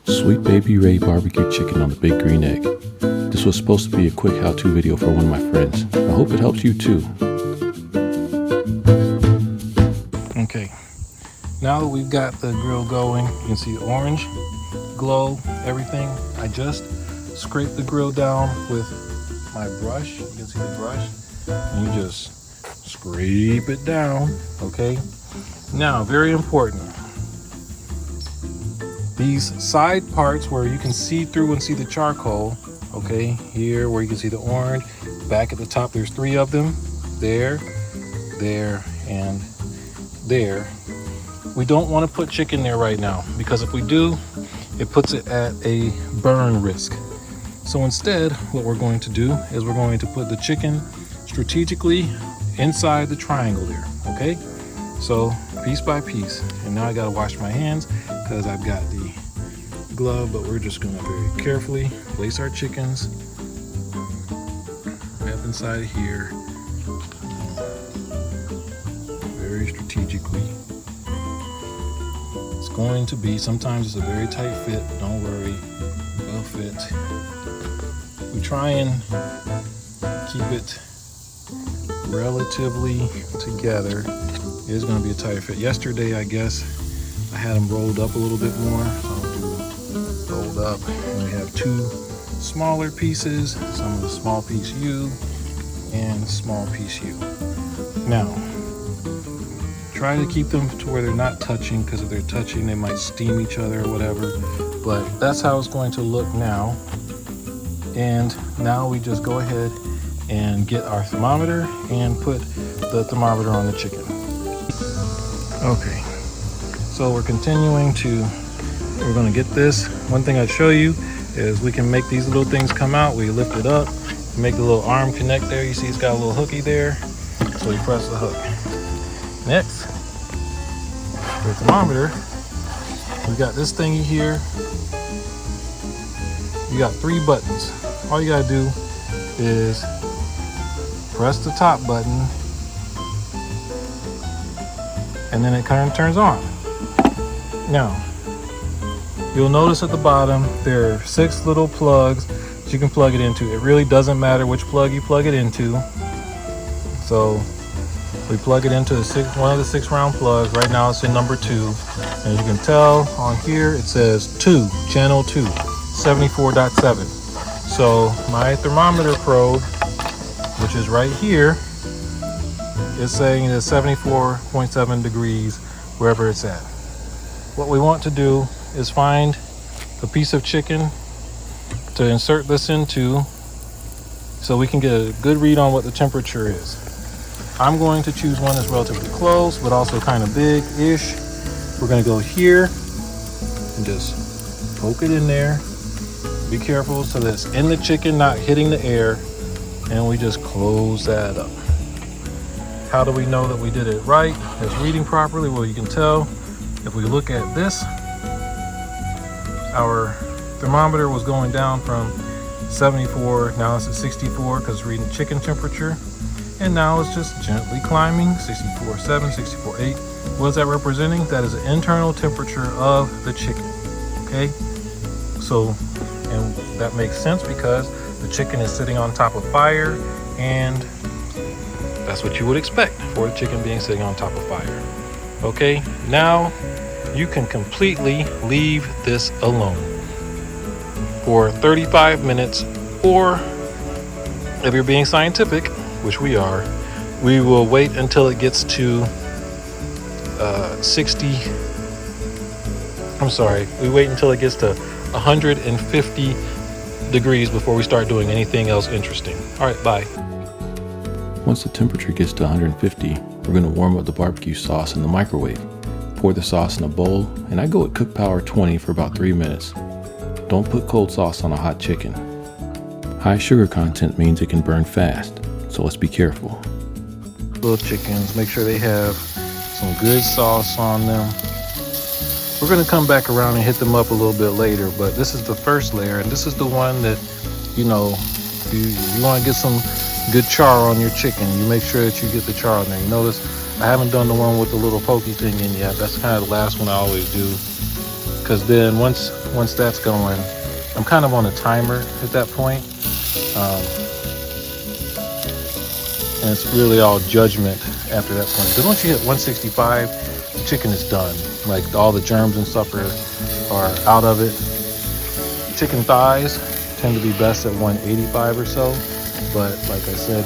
Sweet Baby Ray barbecue chicken on the big green egg. This was supposed to be a quick how-to video for one of my friends. I hope it helps you too. Okay, now that we've got the grill going, you can see the orange glow, everything. I just scraped the grill down with my brush. You can see the brush, and you just scrape it down, okay? Now, very important. These side parts where you can see through and see the charcoal, okay, here where you can see the orange, back at the top, there's 3 of them, there, and there. We don't want to put chicken there right now, because if we do, it puts it at a burn risk. So instead, what we're going to do is we're going to put the chicken strategically inside the triangle there, okay? So piece by piece. And now I gotta wash my hands because I've got the glove, but we're just gonna very carefully place our chickens right up inside of here, very strategically. It's going to be, sometimes it's a very tight fit, but don't worry, it will fit. We try and keep it relatively together. It is going to be a tighter fit. Yesterday, I guess, I had them rolled up a little bit more. So I'll do rolled up. And we have 2 smaller pieces, some of the small piece U and small piece U. Now, try to keep them to where they're not touching, because if they're touching, they might steam each other or whatever. But that's how it's going to look now. And now we just go ahead and get our thermometer and put the thermometer on the chicken. Okay, so we're continuing to, we're gonna get this. One thing I'd show you is we can make these little things come out. We lift it up, make the little arm connect there. You see it's got a little hooky there. So we press the hook. Next, the thermometer, we got this thingy here. You got 3 buttons. All you gotta do is press the top button, and then it kind of turns on. Now, you'll notice at the bottom there are 6 little plugs that you can plug it into. It really doesn't matter which plug you plug it into. So we plug it into one of the 6 round plugs. Right now it's in number 2, and you can tell on here it says 2, channel 2, 74.7. So my thermometer probe, which is right here, is saying it is 74.7 degrees wherever it's at. What we want to do is find a piece of chicken to insert this into so we can get a good read on what the temperature is. I'm going to choose one that's relatively close but also kind of big-ish. We're going to go here and just poke it in there. Be careful so that it's in the chicken, not hitting the air, and we just close that up. How do we know that we did it right? It's reading properly. Well, you can tell if we look at this, our thermometer was going down from 74, now it's at 64 because it's reading chicken temperature, and now it's just gently climbing, 64.7, 64.8. What is that representing? That is the internal temperature of the chicken, okay? So, and that makes sense because the chicken is sitting on top of fire, and that's what you would expect for the chicken being sitting on top of fire. Okay, now you can completely leave this alone for 35 minutes, or if you're being scientific, which we are, we will wait until it gets to we wait until it gets to 150 degrees before we start doing anything else interesting. All right, bye. Once the temperature gets to 150, we're going to warm up the barbecue sauce in the microwave. Pour the sauce in a bowl, and I go at cook power 20 for about 3 minutes. Don't put cold sauce on a hot chicken. High sugar content means it can burn fast, so let's be careful. Little chickens, make sure they have some good sauce on them. We're going to come back around and hit them up a little bit later, but this is the first layer, and this is the one that, you know, you want to get some good char on your chicken. You make sure that you get the char on there. You notice I haven't done the one with the little pokey thing in yet. That's kind of the last one I always do, because then once once that's going, I'm kind of on a timer at that point. And it's really all judgment after that point. Because once you hit 165, the chicken is done. Like all the germs and stuff are out of it. Chicken thighs tend to be best at 185 or so. But like I said,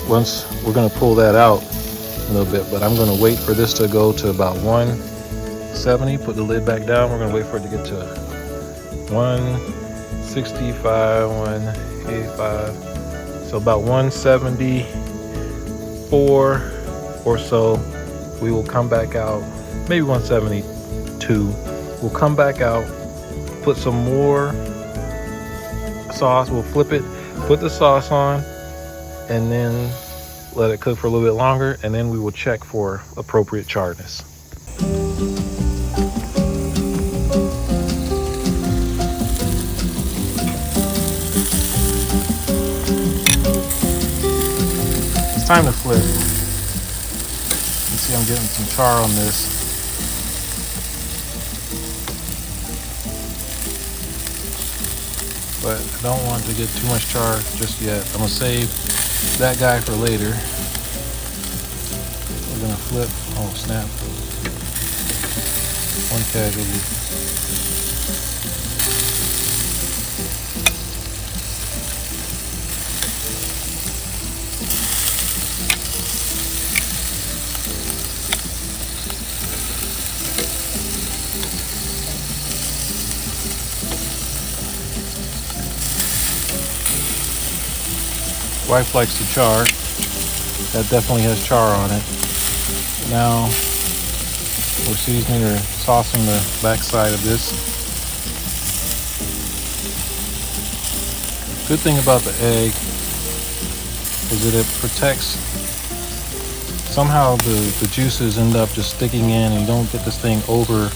once we're gonna pull that out a little bit, but I'm gonna wait for this to go to about 170, put the lid back down. We're gonna wait for it to get to 165, 185. So about 174 or so, we will come back out, maybe 172. We'll come back out, put some more sauce, we'll flip it, put the sauce on, and then let it cook for a little bit longer, and then we will check for appropriate charredness. It's time to flip. You can see I'm getting some char on this. But I don't want to get too much char just yet. I'm gonna save that guy for later. We're gonna flip. Oh snap. One casualty. Wife likes the char. That definitely has char on it. Now we're seasoning or saucing the backside of this. Good thing about the egg is that it protects. Somehow the juices end up just sticking in, and you don't get this thing over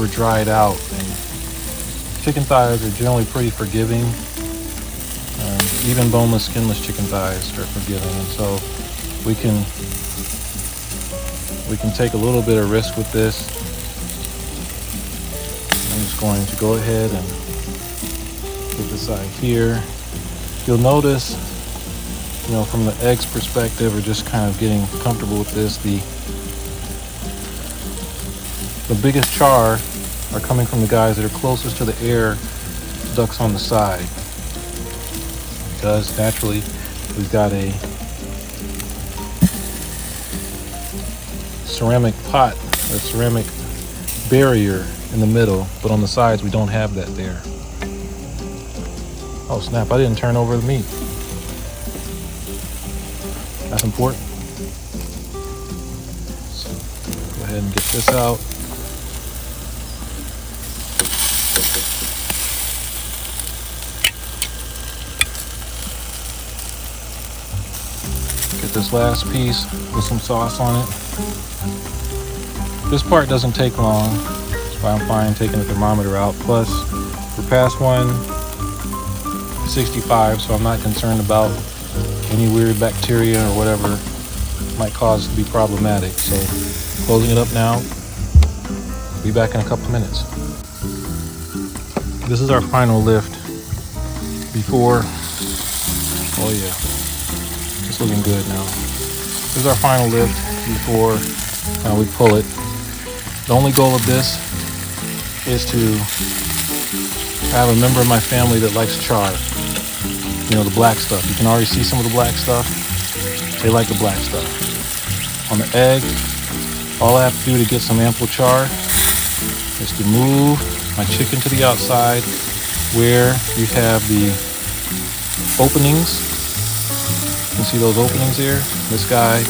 dried out. And chicken thighs are generally pretty forgiving. Even boneless, skinless chicken thighs are forgiving, and so we can take a little bit of risk with this. I'm just going to go ahead and put this side here. You'll notice, from the egg's perspective, or just kind of getting comfortable with this, the biggest char are coming from the guys that are closest to the air ducts on the side. Because naturally we've got a ceramic pot, a ceramic barrier in the middle, but on the sides we don't have that there. Oh snap, I didn't turn over the meat. That's important. So go ahead and get this out. This last piece with some sauce on it. This part doesn't take long. That's why I'm fine taking the thermometer out. Plus, we're past 165, so I'm not concerned about any weird bacteria or whatever might cause it to be problematic. So, closing it up now. Be back in a couple minutes. This is our final lift before. Oh yeah. It's looking good now. This is our final lift before we pull it. The only goal of this is to have a member of my family that likes char. The black stuff. You can already see some of the black stuff. They like the black stuff. On the egg, all I have to do to get some ample char is to move my chicken to the outside where you have the openings. You can see those openings here. This guy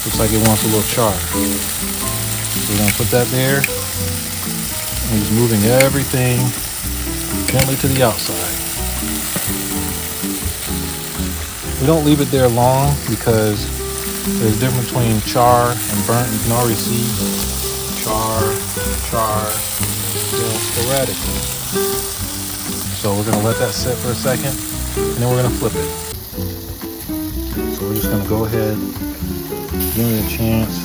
looks like it wants a little char. So we're gonna put that there. And he's moving everything gently to the outside. We don't leave it there long because there's a difference between char and burnt. You can already see char, sporadically. So we're gonna let that sit for a second, and then we're gonna flip it. So we're just gonna go ahead, give it a chance.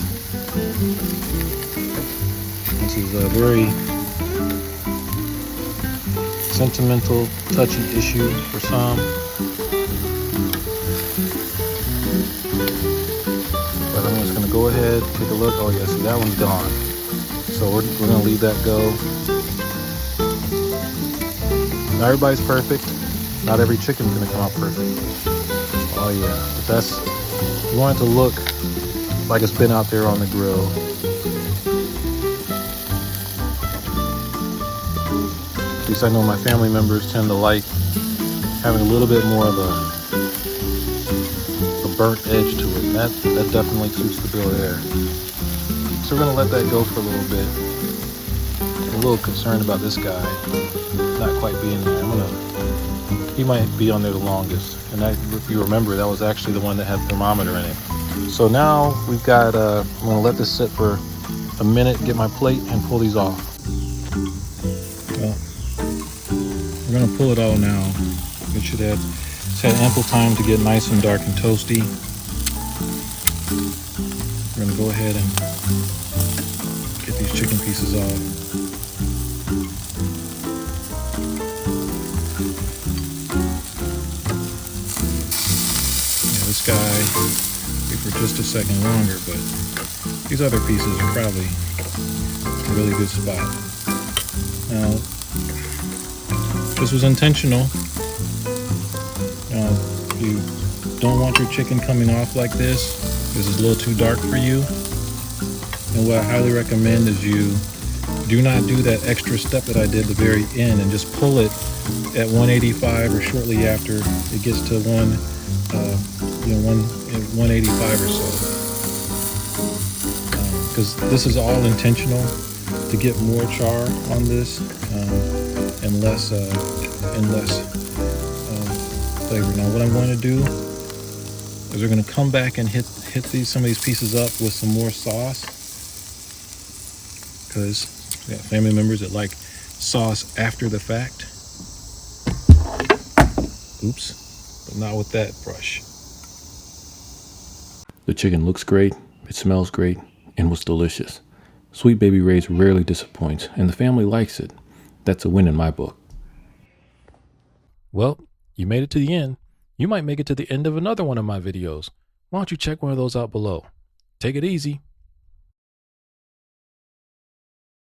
This is a very sentimental, touchy issue for some. But I'm just going to go ahead, take a look. Oh yeah, see, that one's gone. So we're going to leave that go. Not everybody's perfect. Not every chicken's going to come out perfect. Oh yeah, but that's, you want it to look like it's been out there on the grill. At least I know my family members tend to like having a little bit more of a burnt edge to it. And that definitely suits the bill there. So we're gonna let that go for a little bit. I'm a little concerned about this guy not quite being there. He might be on there the longest. And if you remember, that was actually the one that had the thermometer in it. So now we've got, I'm gonna let this sit for a minute, get my plate, and pull these off. Well, we're gonna pull it all now. It should have, it's had ample time to get nice and dark and toasty. We're gonna go ahead and get these chicken pieces off. Yeah, this guy, be for just a second longer, but these other pieces are probably a really good spot. Now, this was intentional. You don't want your chicken coming off like this. This is a little too dark for you. And what I highly recommend is you do not do that extra step that I did at the very end and just pull it at 185 or shortly after it gets to 185 or so. Because this is all intentional to get more char on this and less flavor. Now what I'm going to do is we're going to come back and hit some of these pieces up with some more sauce, because we got family members that like sauce after the fact. Oops, but not with that brush. The chicken looks great, it smells great, and was delicious. Sweet Baby Ray's rarely disappoints, and the family likes it. That's a win in my book. Well, you made it to the end. You might make it to the end of another one of my videos. Why don't you check one of those out below? Take it easy.